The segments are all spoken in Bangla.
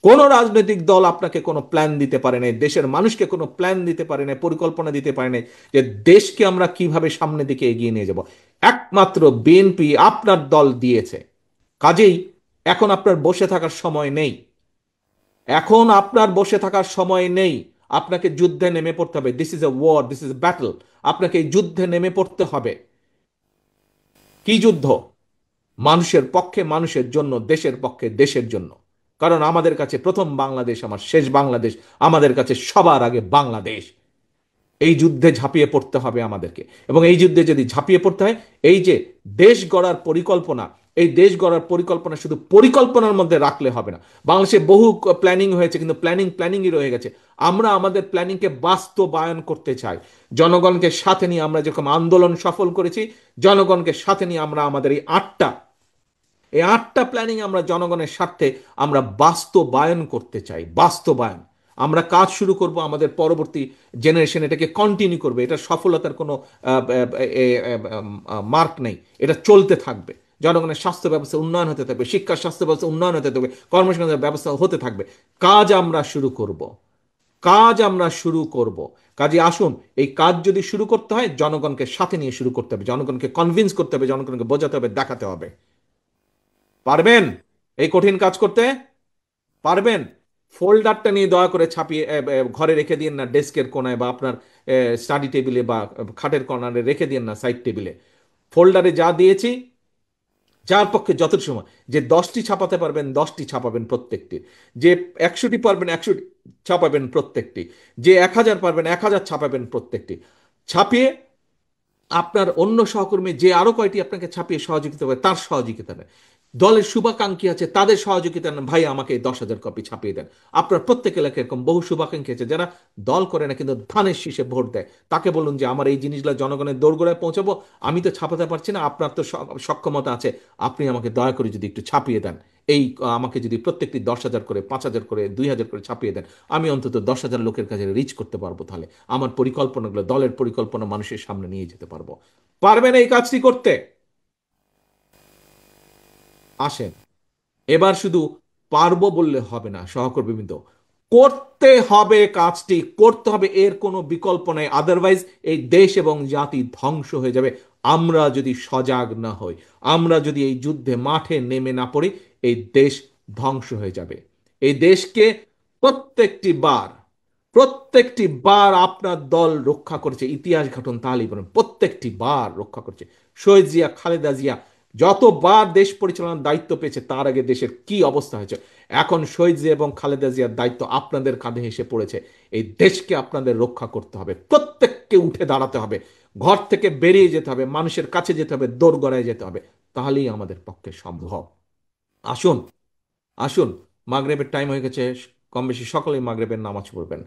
কোন রাজনৈতিক দল আপনাকে কোনো প্ল্যান দিতে পারে নাই, দেশের মানুষকে কোনো প্ল্যান দিতে পারে নাই, পরিকল্পনা দিতে পারে নাই যে দেশকে আমরা কিভাবে সামনের দিকে এগিয়ে নিয়ে যাব। একমাত্র বিএনপি আপনার দল দিয়েছে। কাজেই এখন আপনার বসে থাকার সময় নেই। এখন আপনার বসে থাকার সময় নেই। আপনাকে যুদ্ধে নেমে পড়তে হবে। This is a war, this is a battle. আপনাকে এই যুদ্ধে নেমে পড়তে হবে। কি যুদ্ধ? মানুষের পক্ষে, মানুষের জন্য, দেশের পক্ষে, দেশের জন্য। কারণ আমাদের কাছে প্রথম বাংলাদেশ আমার শেষ বাংলাদেশ, আমাদের কাছে সবার আগে বাংলাদেশ। এই যুদ্ধে ঝাঁপিয়ে পড়তে হবে আমাদেরকে। এবং এই যুদ্ধে যদি ঝাঁপিয়ে পড়তে হয়, এই যে দেশ গড়ার পরিকল্পনা, এই দেশ গড়ার পরিকল্পনা শুধু পরিকল্পনার মধ্যে রাখলে হবে না। বাংলাদেশে বহু প্ল্যানিং হয়েছে, কিন্তু প্ল্যানিংই রয়ে গেছে। আমরা আমাদের প্ল্যানিংকে বাস্তবায়ন করতে চাই। জনগণকে সাথে নিয়ে আমরা যেরকম আন্দোলন সফল করেছি, জনগণকে সাথে নিয়ে আমরা আমাদের এই আটটা প্ল্যানিং আমরা জনগণের স্বার্থে আমরা বাস্তবায়ন করতে চাই। বাস্তবায়ন আমরা কাজ শুরু করব, আমাদের পরবর্তী জেনারেশন এটাকে কন্টিনিউ করবে। এটা সফলতার কোনো মার্ক নেই। এটা চলতে থাকবে। জনগণের স্বাস্থ্য ব্যবস্থা উন্নয়ন হতে থাকবে, শিক্ষা স্বাস্থ্য ব্যবস্থা উন্নয়ন হতে থাকবে, কর্মসংস্থানের ব্যবস্থা হতে থাকবে। কাজ আমরা শুরু করব। কাজ আমরা শুরু করব। কাজে আসুন, এই কাজ যদি শুরু করতে হয়, জনগণকে সাথে নিয়ে শুরু করতে হবে, জনগণকে কনভিন্স করতে হবে, জনগণকে বোঝাতে হবে, দেখাতে হবে। পারবেন এই কঠিন কাজ করতে? পারবেন? ফোল্ডারটা নিয়ে দয়া করে ছাপিয়ে ঘরে রেখে দিন না, ডেস্কের কোনায় বা আপনার স্টাডি টেবিলে বা খাটের কর্নারে রেখে দিন না, সাইড টেবিলে। ফোল্ডারে যা দিয়েছি, যার পক্ষে যত সময়, যে 10টি ছাপাতে পারবেন 10টি ছাপাবেন প্রত্যেকটি, যে 100টি পারবেন 100টি ছাপাবেন প্রত্যেকটি, যে 1000 পারবেন 1000 ছাপাবেন প্রত্যেকটি। ছাপিয়ে আপনার অন্য সহকর্মী যে আরো কয়টি আপনাকে ছাপিয়ে সহযোগিতা করে তার সহযোগিতা নেন। দলের শুভাকাঙ্ক্ষী আছে, তাদের সহযোগিতা নেন। ভাই আমাকে এই 10,000 কপি ছাপিয়ে দেন। আপনার প্রত্যেক এলাকায় এরকম বহু শুভাকাঙ্ক্ষী আছে যারা দল করে না কিন্তু ধানের শীষে ভোট দেয়। তাকে বলুন যে আমার এই জিনিসগুলো জনগণের দোরগোড়ায় পৌঁছাবো, আমি তো ছাপাতে পারছি না, আপনার তো সক্ষমতা আছে, আপনি আমাকে দয়া করে যদি একটু ছাপিয়ে দেন। এই আমাকে যদি প্রত্যেকটি 10,000 করে, 5,000 করে, 2,000 করে ছাপিয়ে দেন, আমি অন্তত 10,000 লোকের কাছে রিচ করতে পারবো। তাহলে আমার পরিকল্পনাগুলো, দলের পরিকল্পনা মানুষের সামনে নিয়ে যেতে পারবো। পারবেন এই কাজটি করতে? আসেন, এবার শুধু পারবো বললে হবে না সহকর্মীবৃন্দ, করতে হবে। কাজটি করতে হবে, এর কোনো বিকল্প নাই। আদারওয়াইজ এই দেশ এবং জাতি ধ্বংস হয়ে যাবে। আমরা যদি সজাগ না হই, আমরা যদি এই যুদ্ধে মাঠে নেমে না পড়ি, এই দেশ ধ্বংস হয়ে যাবে। এই দেশকে প্রত্যেকটি বার, প্রত্যেকটি বার আপনার দল রক্ষা করেছে। ইতিহাস ঘটন তাহলেই বলেন, প্রত্যেকটি বার রক্ষা করেছে। শহীদ জিয়া, খালেদা জিয়া যতবার দেশ পরিচালনার দায়িত্ব পেয়েছে, তার আগে দেশের কি অবস্থা হয়েছে। এখন শহীদ জিয়া এবং খালেদা জিয়ার দায়িত্ব আপনাদের কাঁধে এসে পড়েছে। এই দেশকে আপনাদের রক্ষা করতে হবে। প্রত্যেককে উঠে দাঁড়াতে হবে, ঘর থেকে বেরিয়ে যেতে হবে, মানুষের কাছে যেতে হবে, দোরগড়ায় যেতে হবে। তাহলেই আমাদের পক্ষে সম্ভব। আসুন, আসুন। মাগরিবের টাইম হয়ে গেছে। কম বেশি সকলেই মাগরিবের নামাজ পড়বেন।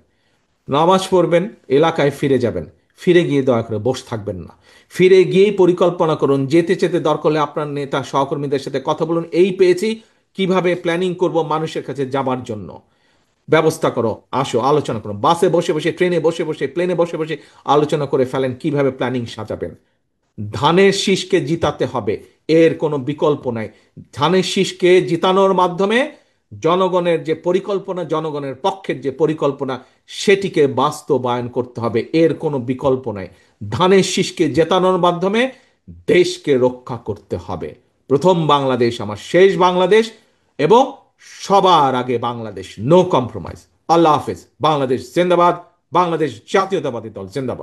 নামাজ পড়বেন, এলাকায় ফিরে যাবেন। ফিরে গিয়ে দয়া করে বসে থাকবেন না। ফিরে গিয়েই পরিকল্পনা করুন। যেতে যেতে দরকার হলে আপনার নেতা সহকর্মীদের সাথে কথা বলুন, এই পেয়েছি, কিভাবে প্ল্যানিং করব মানুষের কাছে যাবার জন্য। ব্যবস্থা করো, আসো, আলোচনা করো। বাসে বসে বসে, ট্রেনে বসে বসে, প্লেনে বসে বসে আলোচনা করে ফেলেন কিভাবে প্ল্যানিং সাজাবেন। ধানের শীষকে জিতাতে হবে, এর কোনো বিকল্প নাই। ধানের শীষকে জিতানোর মাধ্যমে জনগণের যে পরিকল্পনা, জনগণের পক্ষের যে পরিকল্পনা, সেটিকে বাস্তবায়ন করতে হবে। এর কোনো বিকল্প নাই। ধানের শীষকে জেতানোর মাধ্যমে দেশকে রক্ষা করতে হবে। প্রথম বাংলাদেশ আমার শেষ বাংলাদেশ, এবং সবার আগে বাংলাদেশ, নো কম্প্রোমাইজ। আল্লাহ হাফেজ। বাংলাদেশ জিন্দাবাদ। বাংলাদেশ জাতীয়তাবাদী দল জিন্দাবাদ।